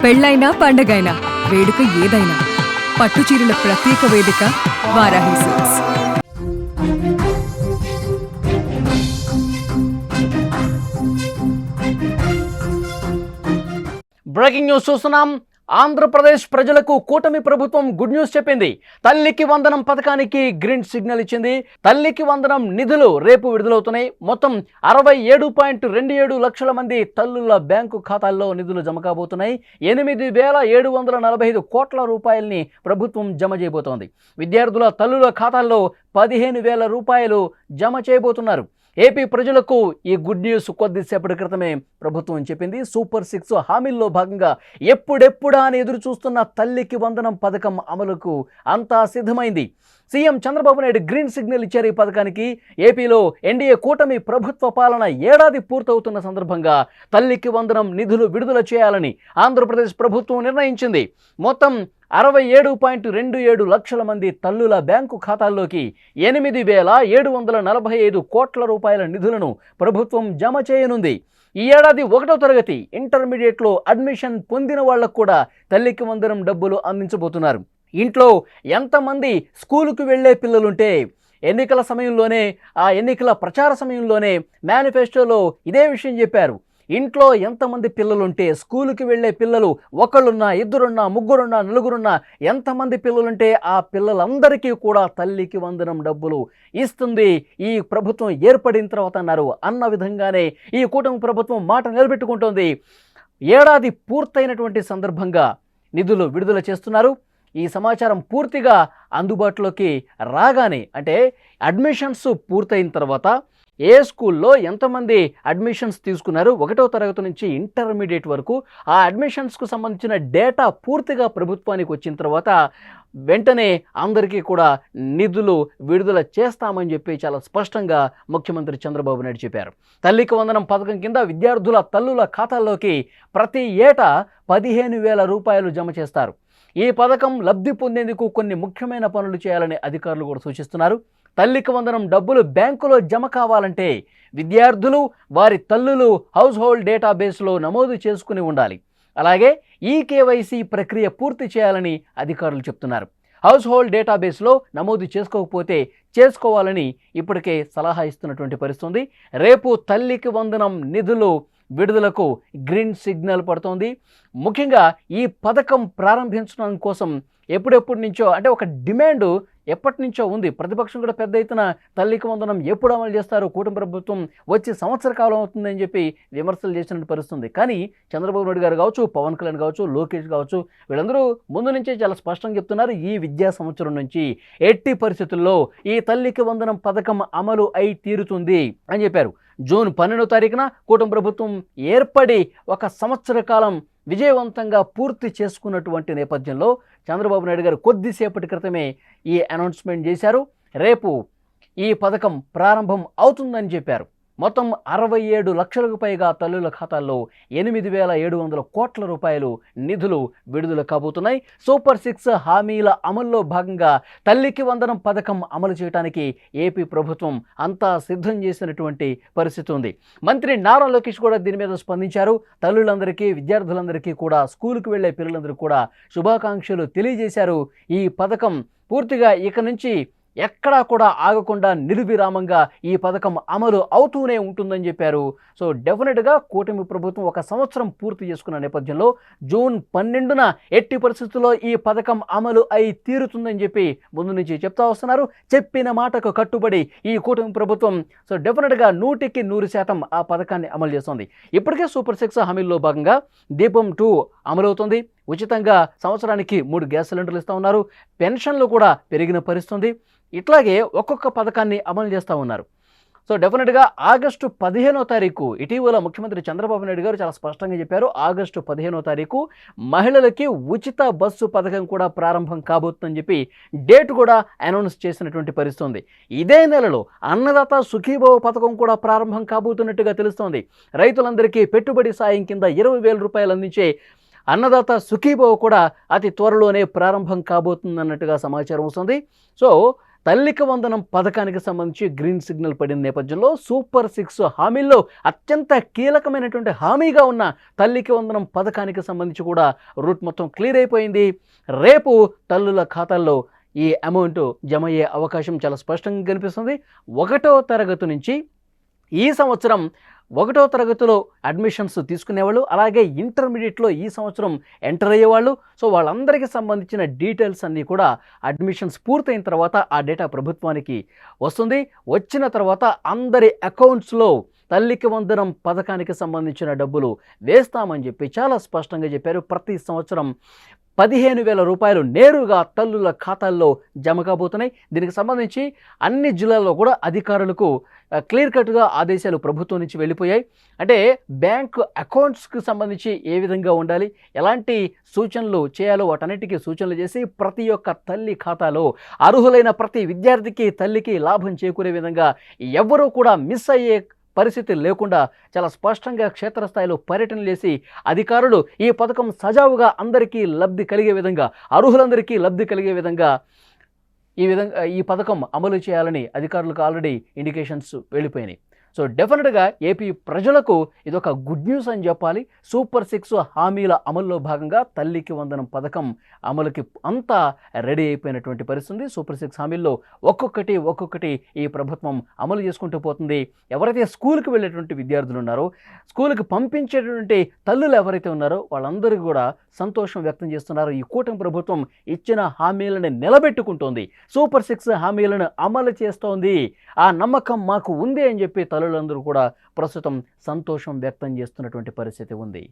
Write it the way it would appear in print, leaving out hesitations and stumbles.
పెళ్ళైనా పండగైనా వేడుక ఏదైనా పట్టుచీరల ప్రత్యేక వేదిక వారాహి సిల్క్స్. బ్రేకింగ్ న్యూస్ చూస్తున్నాం. ఆంధ్రప్రదేశ్ ప్రజలకు కూటమి ప్రభుత్వం గుడ్ న్యూస్ చెప్పింది. తల్లికి వందనం పథకానికి గ్రీన్ సిగ్నల్ ఇచ్చింది. తల్లికి వందనం నిధులు రేపు విడుదలవుతున్నాయి. మొత్తం 67.27 లక్షల మంది తల్లుల బ్యాంకు ఖాతాల్లో నిధులు జమ కాబోతున్నాయి. 8,745 కోట్ల రూపాయలని ప్రభుత్వం జమ చేయబోతోంది. విద్యార్థుల తల్లుల ఖాతాల్లో 15,000 రూపాయలు జమ చేయబోతున్నారు. ఏపీ ప్రజలకు ఈ గుడ్ న్యూస్ కొద్దిసేపటి క్రితమే ప్రభుత్వం చెప్పింది. సూపర్ 6 హామీల్లో భాగంగా ఎప్పుడెప్పుడా అని ఎదురు చూస్తున్న తల్లికి వందనం పథకం అమలుకు అంతా సిద్ధమైంది. CM Chandrababu Naidu green signal ఇచ్చారు ఈ పథకానికి. ఏపీలో ఎన్డీఏ కూటమి ప్రభుత్వ పాలన ఏడాది పూర్తవుతున్న సందర్భంగా తల్లికి వందనం నిధులు విడుదల చేయాలని ఆంధ్రప్రదేశ్ ప్రభుత్వం నిర్ణయించింది. మొత్తం 67.27 లక్షల మంది తల్లుల బ్యాంకు ఖాతాల్లోకి 8,745 కోట్ల రూపాయల నిధులను ప్రభుత్వం జమ చేయనుంది. ఈ ఏడాది 1వ తరగతి ఇంటర్మీడియట్లో అడ్మిషన్ పొందిన వాళ్లకు కూడా తల్లికి వందనం డబ్బులు అందించబోతున్నారు. ఇంట్లో ఎంతమంది స్కూలుకు వెళ్లే పిల్లలుంటే ఎన్నికల సమయంలోనే ఆ ఎన్నికల ప్రచార సమయంలోనే మేనిఫెస్టోలో ఇదే విషయం చెప్పారు. ఇంట్లో ఎంతమంది పిల్లలుంటే స్కూలుకి వెళ్ళే పిల్లలు ఒకళ్ళున్నా, ఇద్దరున్నా, ముగ్గురున్నా, నలుగురున్నా ఎంతమంది పిల్లలుంటే ఆ పిల్లలందరికీ కూడా తల్లికి వందనం డబ్బులు ఇస్తుంది ఈ ప్రభుత్వం ఏర్పడిన తర్వాత అన్నారు. అన్న విధంగానే ఈ కూటమి ప్రభుత్వం మాట నిలబెట్టుకుంటోంది. ఏడాది పూర్తయినటువంటి సందర్భంగా నిధులు విడుదల చేస్తున్నారు. ఈ సమాచారం పూర్తిగా అందుబాటులోకి రాగానే, అంటే అడ్మిషన్స్ పూర్తయిన తర్వాత ఏ స్కూల్లో ఎంతమంది అడ్మిషన్స్ తీసుకున్నారు 1వ తరగతి నుంచి ఇంటర్మీడియట్ వరకు, ఆ అడ్మిషన్స్కు సంబంధించిన డేటా పూర్తిగా ప్రభుత్వానికి వచ్చిన తర్వాత వెంటనే అందరికీ కూడా నిధులు విడుదల చేస్తామని చెప్పి చాలా స్పష్టంగా ముఖ్యమంత్రి చంద్రబాబు నాయుడు చెప్పారు. తల్లికి వందనం పథకం కింద విద్యార్థుల తల్లుల ఖాతాల్లోకి ప్రతి ఏటా 15,000 రూపాయలు జమ చేస్తారు. ఈ పథకం లబ్ధి పొందేందుకు కొన్ని ముఖ్యమైన పనులు చేయాలని అధికారులు కూడా సూచిస్తున్నారు. తల్లికి వందనం డబ్బులు బ్యాంకులో జమ కావాలంటే విద్యార్థులు వారి తల్లులు హౌస్ హోల్డ్ డేటాబేస్లో నమోదు చేసుకుని ఉండాలి. అలాగే ఈకేవైసీ ప్రక్రియ పూర్తి చేయాలని అధికారులు చెప్తున్నారు. హౌస్ హోల్డ్ డేటాబేస్లో నమోదు చేసుకోకపోతే చేసుకోవాలని ఇప్పటికే సలహా ఇస్తున్నటువంటి పరిస్థితి. రేపు తల్లికి వందనం నిధులు విడుదలకు గ్రీన్ సిగ్నల్ పడుతోంది. ముఖ్యంగా ఈ పథకం ప్రారంభించడం కోసం ఎప్పుడెప్పటి నుంచో, అంటే ఒక డిమాండ్ ఎప్పటి నుంచో ఉంది. ప్రతిపక్షం కూడా పెద్ద ఎత్తున తల్లికి వందనం ఎప్పుడు అమలు చేస్తారు, కూటమి ప్రభుత్వం వచ్చి సంవత్సర కాలం అవుతుందని చెప్పి విమర్శలు చేసిన పరిస్థితుంది. కానీ చంద్రబాబు నాయుడు గారు కావచ్చు, పవన్ కళ్యాణ్ కావచ్చు, లోకేష్ కావచ్చు, వీళ్ళందరూ ముందు నుంచే చాలా స్పష్టంగా చెప్తున్నారు. ఈ విద్యా సంవత్సరం నుంచి ఎట్టి పరిస్థితుల్లో ఈ తల్లికి వందనం పథకం అమలు అయి తీరుతుంది అని చెప్పారు. జూన్ 12వ తారీఖున కూటమి ప్రభుత్వం ఏర్పడి 1 సంవత్సర కాలం విజయవంతంగా పూర్తి చేసుకున్నటువంటి నేపథ్యంలో చంద్రబాబు నాయుడు గారు కొద్దిసేపటి క్రితమే ఈ అనౌన్స్మెంట్ చేశారు. రేపు ఈ పథకం ప్రారంభం అవుతుందని చెప్పారు. మొత్తం 67 లక్షలకు పైగా తల్లుల ఖాతాల్లో 8,700 కోట్ల రూపాయలు నిధులు విడుదల కాబోతున్నాయి. సూపర్ 6 హామీల అమల్లో భాగంగా తల్లికి వందనం పథకం అమలు చేయడానికి ఏపీ ప్రభుత్వం అంతా సిద్ధం చేసినటువంటి పరిస్థితి ఉంది. మంత్రి నారా లోకేష్ కూడా దీని మీద స్పందించారు. తల్లులందరికీ, విద్యార్థులందరికీ కూడా, స్కూలుకు వెళ్లే పిల్లలందరికీ కూడా శుభాకాంక్షలు తెలియజేశారు. ఈ పథకం పూర్తిగా ఇక నుంచి ఎక్కడా కూడా ఆగకుండా నిర్విరామంగా ఈ పథకం అమలు అవుతూనే ఉంటుందని చెప్పారు. సో డెఫినెట్గా కూటమి ప్రభుత్వం 1 సంవత్సరం పూర్తి చేసుకున్న నేపథ్యంలో జూన్ 12న ఎట్టి పరిస్థితుల్లో ఈ పథకం అమలు అయి తీరుతుందని చెప్పి ముందు నుంచి చెప్తా వస్తున్నారు. చెప్పిన మాటకు కట్టుబడి ఈ కూటమి ప్రభుత్వం సో డెఫినెట్గా 100% ఆ పథకాన్ని అమలు చేస్తుంది. ఇప్పటికే సూపర్ 6 హామీల్లో భాగంగా దీపం 2 అమలవుతుంది. ఉచితంగా సంవత్సరానికి 3 గ్యాస్ సిలిండర్లు ఇస్తూ ఉన్నారు. పెన్షన్లు కూడా పెరిగిన పరిస్థితి. ఇట్లాగే ఒక్కొక్క పథకాన్ని అమలు చేస్తూ ఉన్నారు. సో డెఫినెట్గా ఆగస్టు 15వ తారీఖు ఇటీవల ముఖ్యమంత్రి చంద్రబాబు నాయుడు గారు చాలా స్పష్టంగా చెప్పారు. ఆగస్టు 15వ తారీఖు మహిళలకి ఉచిత బస్సు పథకం కూడా ప్రారంభం కాబోతుందని చెప్పి డేట్ కూడా అనౌన్స్ చేసినటువంటి పరిస్థితి. ఇదే నెలలో అన్నదాత సుఖీభవ పథకం కూడా ప్రారంభం కాబోతున్నట్టుగా తెలుస్తోంది. రైతులందరికీ పెట్టుబడి సాయం కింద 20,000 రూపాయలు అందించే అన్నదాత సుఖీభవ కూడా అతి త్వరలోనే ప్రారంభం కాబోతుందన్నట్టుగా సమాచారం వస్తుంది. సో తల్లికి వందనం పథకానికి సంబంధించి గ్రీన్ సిగ్నల్ పడిన నేపథ్యంలో సూపర్ 6 హామీల్లో అత్యంత కీలకమైనటువంటి హామీగా ఉన్న తల్లికి వందనం పథకానికి సంబంధించి కూడా రూట్ మొత్తం క్లియర్ అయిపోయింది. రేపు తల్లుల ఖాతాల్లో ఈ అమౌంట్ జమ అయ్యే అవకాశం చాలా స్పష్టంగా కనిపిస్తుంది. 1వ తరగతి నుంచి ఈ సంవత్సరం 1వ తరగతిలో అడ్మిషన్స్ తీసుకునేవాళ్ళు, అలాగే ఇంటర్మీడియట్లో ఈ సంవత్సరం ఎంటర్ అయ్యేవాళ్ళు. సో వాళ్ళందరికీ సంబంధించిన డీటెయిల్స్ అన్నీ కూడా అడ్మిషన్స్ పూర్తయిన తర్వాత ఆ డేటా ప్రభుత్వానికి వస్తుంది. వచ్చిన తర్వాత అందరి అకౌంట్స్లో తల్లికి వందనం పథకానికి సంబంధించిన డబ్బులు వేస్తామని చెప్పి చాలా స్పష్టంగా చెప్పారు. ప్రతి సంవత్సరం 15,000 రూపాయలు నేరుగా తల్లుల ఖాతాల్లో జమ కాబోతున్నాయి. దీనికి సంబంధించి అన్ని జిల్లాల్లో కూడా అధికారులకు క్లియర్ కట్గా ఆదేశాలు ప్రభుత్వం నుంచి వెళ్ళిపోయాయి. అంటే బ్యాంక్ అకౌంట్స్కి సంబంధించి ఏ విధంగా ఉండాలి, ఎలాంటి సూచనలు చేయాలో వాటన్నిటికీ సూచనలు చేసి ప్రతి ఒక్క తల్లి ఖాతాలో అర్హులైన ప్రతి విద్యార్థికి తల్లికి లాభం చేకూరే విధంగా ఎవరూ కూడా మిస్ అయ్యే పరిస్థితి లేకుండా చాలా స్పష్టంగా క్షేత్రస్థాయిలో పర్యటన చేసి అధికారులు ఈ పథకం సజావుగా అందరికీ లబ్ధి కలిగే విధంగా, అర్హులందరికీ లబ్ధి కలిగే విధంగా ఈ పథకం అమలు చేయాలని అధికారులకు ఆల్రెడీ ఇండికేషన్స్ వెళ్ళిపోయినాయి. సో డెఫినెట్గా ఏపీ ప్రజలకు ఇదొక గుడ్ న్యూస్ అని చెప్పాలి. సూపర్ 6 హామీల అమల్లో భాగంగా తల్లికి వందనం పథకం అమలుకి అంతా రెడీ అయిపోయినటువంటి పరిస్థితి. సూపర్ 6 హామీల్లో ఒక్కొక్కటి ఈ ప్రభుత్వం అమలు చేసుకుంటూ పోతుంది. ఎవరైతే స్కూల్కి వెళ్ళేటువంటి విద్యార్థులు ఉన్నారో, స్కూల్కి పంపించేటువంటి తల్లులు ఎవరైతే ఉన్నారో వాళ్ళందరూ కూడా సంతోషం వ్యక్తం చేస్తున్నారు. ఈ కూటమి ప్రభుత్వం ఇచ్చిన హామీలను నిలబెట్టుకుంటోంది, సూపర్ 6 హామీలను అమలు చేస్తోంది, ఆ నమ్మకం మాకు ఉంది అని చెప్పి తల్లులందరూ కూడా ప్రస్తుతం సంతోషం వ్యక్తం చేస్తున్నటువంటి పరిస్థితి ఉంది.